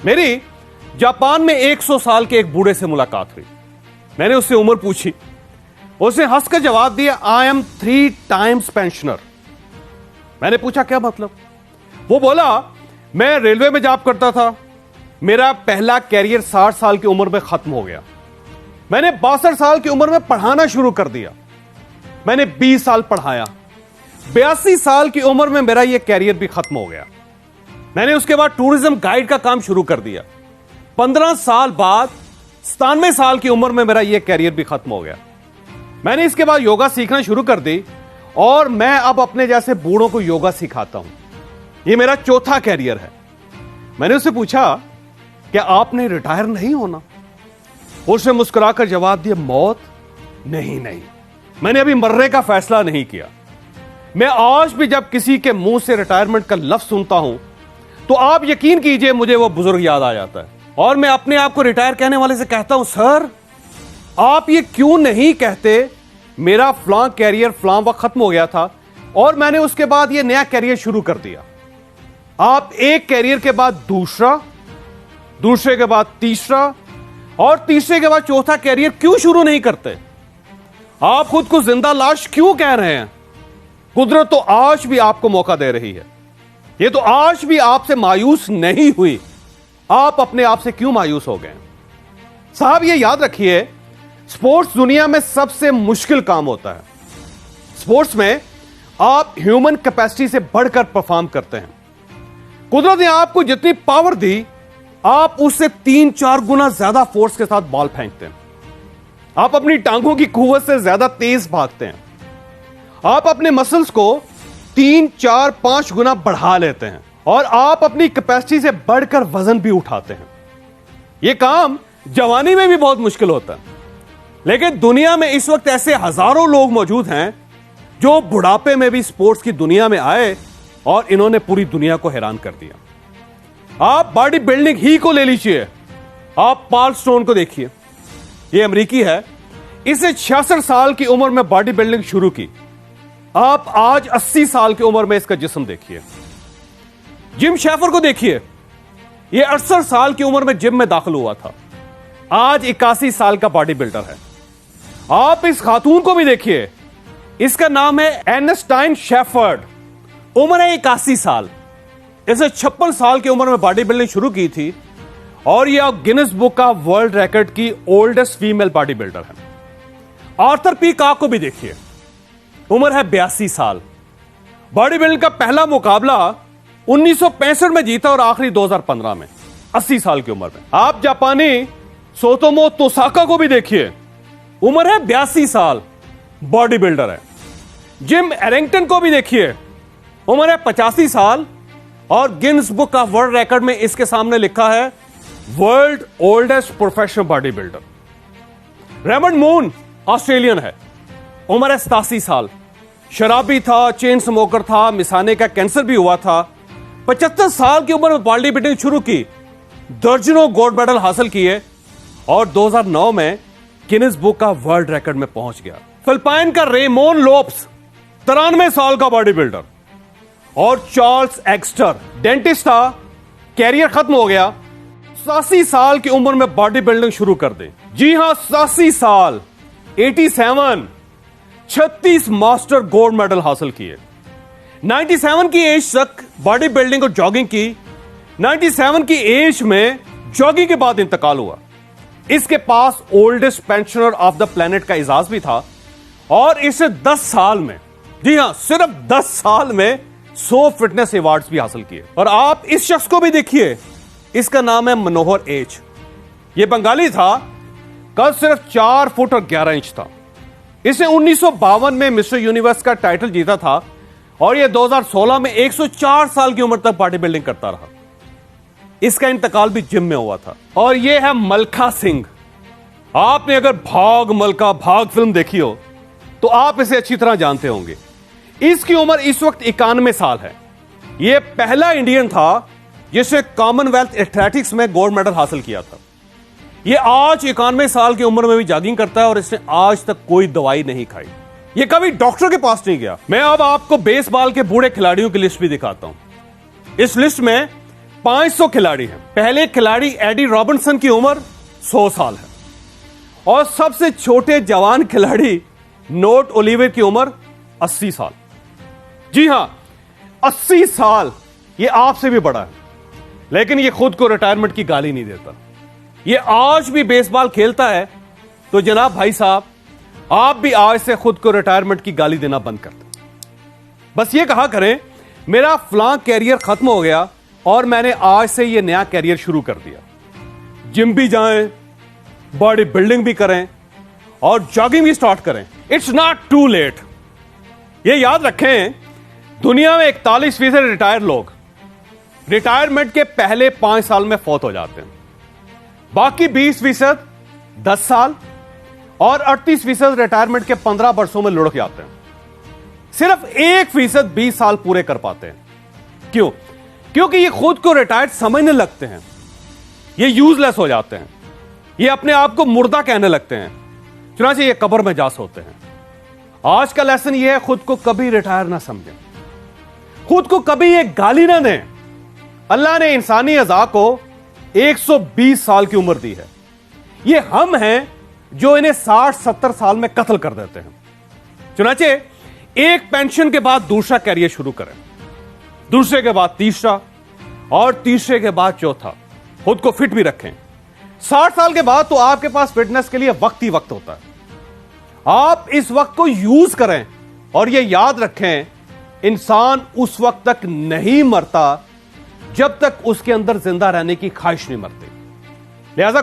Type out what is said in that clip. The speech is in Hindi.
मेरी जापान में 100 साल के एक बूढ़े से मुलाकात हुई। मैंने उससे उम्र पूछी, उसने हंसकर जवाब दिया, आई एम 3 टाइम्स पेंशनर। मैंने पूछा क्या मतलब? वो बोला, मैं रेलवे में जॉब करता था, मेरा पहला कैरियर 60 साल की उम्र में खत्म हो गया। मैंने 62 साल की उम्र में पढ़ाना शुरू कर दिया। मैंने 20 साल पढ़ाया, 82 साल की उम्र में मेरा यह कैरियर भी खत्म हो गया। मैंने उसके बाद टूरिज्म गाइड का काम शुरू कर दिया। 15 साल बाद 97 साल की उम्र में मेरा यह कैरियर भी खत्म हो गया। मैंने इसके बाद योगा सीखना शुरू कर दी और मैं अब अपने जैसे बूढ़ों को योगा सिखाता हूं। यह मेरा चौथा कैरियर है। मैंने उससे पूछा, क्या आपने रिटायर नहीं होना? उसने मुस्कुराकर जवाब दिया, मौत? नहीं, मैंने अभी मरने का फैसला नहीं किया। मैं आज भी जब किसी के मुंह से रिटायरमेंट का लफ्ज सुनता हूं तो आप यकीन कीजिए मुझे वो बुजुर्ग याद आ जाता है और मैं अपने आप को रिटायर कहने वाले से कहता हूं, सर आप ये क्यों नहीं कहते मेरा फलां कैरियर फलां वक्त खत्म हो गया था और मैंने उसके बाद ये नया कैरियर शुरू कर दिया। आप एक कैरियर के बाद दूसरा, दूसरे के बाद तीसरा और तीसरे के बाद चौथा कैरियर क्यों शुरू नहीं करते? आप खुद को जिंदा लाश क्यों कह रहे हैं? कुदरत तो आज भी आपको मौका दे रही है। ये तो आज भी आपसे मायूस नहीं हुई। आप अपने आप से क्यों मायूस हो गए? साहब ये याद रखिए, स्पोर्ट्स दुनिया में सबसे मुश्किल काम होता है। स्पोर्ट्स में आप ह्यूमन कैपेसिटी से बढ़कर परफॉर्म करते हैं। कुदरत ने आपको जितनी पावर दी, आप उससे 3-4 गुना ज्यादा फोर्स के साथ बॉल फेंकते हैं। आप अपनी टांगों की कुव्वत से ज्यादा तेज भागते हैं। आप अपने मसल्स को 3-4-5 गुना बढ़ा लेते हैं और आप अपनी कैपेसिटी से बढ़कर वजन भी उठाते हैं। यह काम जवानी में भी बहुत मुश्किल होता है, लेकिन दुनिया में इस वक्त ऐसे हजारों लोग मौजूद हैं जो बुढ़ापे में भी स्पोर्ट्स की दुनिया में आए और इन्होंने पूरी दुनिया को हैरान कर दिया। आप बॉडी बिल्डिंग ही को ले लीजिए, आप पॉल स्टोन को देखिए, यह अमेरिकी है। इसने 66 साल की उम्र में बॉडी बिल्डिंग शुरू की। आप आज 80 साल की उम्र में इसका जिस्म देखिए। जिम शेफर को देखिए, यह 68 साल की उम्र में जिम में दाखिल हुआ था, आज 81 साल का बॉडी बिल्डर है। आप इस खातून को भी देखिए, इसका नाम है एर्नेस्टाइन शेफर्ड, उम्र है 81 साल। इसने 56 साल की उम्र में बॉडी बिल्डिंग शुरू की थी और यह गिनीज बुक का वर्ल्ड रिकॉर्ड की ओल्डेस्ट फीमेल बॉडी बिल्डर है। आर्थर पी कॉक को भी देखिए, उम्र है 82 साल। बॉडी बिल्डिंग का पहला मुकाबला 1965 में जीता और आखिरी 2015 में, 80 साल की उम्र में। आप जापानी सोतोमो तोसाका को भी देखिए, उम्र है 82 साल, बॉडी बिल्डर है। जिम एरिंगटन को भी देखिए, उम्र है 85 साल और गिनीज बुक का वर्ल्ड रिकॉर्ड में इसके सामने लिखा है world oldest professional body builder. Raymond moon Australian है, उम्र है 87 साल, शराबी था, चेन स्मोकर था, मिसाने का कैंसर भी हुआ था। 75 साल की उम्र में बॉडी बिल्डिंग शुरू की, दर्जनों गोल्ड मेडल हासिल किए और 2009 में गिनीज बुक का वर्ल्ड रिकॉर्ड में पहुंच गया। फिलिपाइन का रेमोन लोप्स 93 साल का बॉडी बिल्डर और चार्ल्स एक्स्टर डेंटिस्ट था, कैरियर खत्म हो गया, 87 साल की उम्र में बॉडी बिल्डिंग शुरू कर दी। जी हां, 87 साल, 87, 36 मास्टर गोल्ड मेडल हासिल किए। 97 की एज तक बॉडी बिल्डिंग और जॉगिंग की। 97 की एज में जॉगिंग के बाद इंतकाल हुआ। इसके पास oldest pensioner of the planet का एजाज भी था और इसे 10 साल में, जी हां सिर्फ 10 साल में 100 फिटनेस अवार्ड्स भी हासिल किए। और आप इस शख्स को भी देखिए, इसका नाम है मनोहर एच। यह बंगाली था, कद सिर्फ 4 फुट और 11 इंच था। इसने 1952 में मिस्टर यूनिवर्स का टाइटल जीता था और यह 2016 में 104 साल की उम्र तक बॉडी बिल्डिंग करता रहा। इसका इंतकाल भी जिम में हुआ था। और यह है मलखा सिंह। आपने अगर भाग मलका भाग फिल्म देखी हो तो आप इसे अच्छी तरह जानते होंगे। इसकी उम्र इस वक्त 91 साल है। यह पहला इंडियन था जिसने कॉमनवेल्थ एथलेटिक्स में गोल्ड मेडल हासिल किया था। यह आज 91 साल की उम्र में भी जॉगिंग करता है और इसने आज तक कोई दवाई नहीं खाई। यह कभी डॉक्टर के पास नहीं गया। मैं अब आपको बेसबॉल के बूढ़े खिलाड़ियों की लिस्ट भी दिखाता हूं। इस लिस्ट में 500 खिलाड़ी हैं। पहले खिलाड़ी एडी रॉबिन्सन की उम्र 100 साल है और सबसे छोटे जवान खिलाड़ी नोट ओलिवर की उम्र 80 साल। जी हां, 80 साल। ये आपसे भी बड़ा है, लेकिन ये खुद को रिटायरमेंट की गाली नहीं देता। ये आज भी बेसबॉल खेलता है। तो जनाब भाई साहब, आप भी आज से खुद को रिटायरमेंट की गाली देना बंद कर दें। बस ये कहा करें, मेरा फलां कैरियर खत्म हो गया और मैंने आज से ये नया कैरियर शुरू कर दिया। जिम भी जाएं, बॉडी बिल्डिंग भी करें और जॉगिंग भी स्टार्ट करें। It's not too late. ये याद रखें, दुनिया में 41% रिटायर लोग रिटायरमेंट के पहले 5 साल में फौत हो जाते हैं। बाकी 20% 10 साल और 38% रिटायरमेंट के 15 वर्षों में लुढ़क जाते हैं। सिर्फ 1% 20 साल पूरे कर पाते हैं। क्यों? क्योंकि ये खुद को रिटायर्ड समझने लगते हैं। ये यूजलेस हो जाते हैं। ये अपने आप को मुर्दा कहने लगते हैं। चुनांचे ये कब्र में जा सोते हैं। आज का लेसन ये है, खुद को कभी रिटायर ना समझें, खुद को कभी ये गाली ना दें। अल्लाह ने इंसानी अज़ा को 120 साल की उम्र दी है। ये हम हैं जो इन्हें 60-70 साल में कत्ल कर देते हैं। चुनांचे एक पेंशन के बाद दूसरा कैरियर शुरू करें, दूसरे के बाद तीसरा और तीसरे के बाद चौथा। खुद को फिट भी रखें। 60 साल के बाद तो आपके पास फिटनेस के लिए वक्त ही वक्त होता है। आप इस वक्त को यूज करें और यह याद रखें, इंसान उस वक्त तक नहीं मरता जब तक उसके अंदर जिंदा रहने की ख्वाहिश नहीं मरती। लिहाजा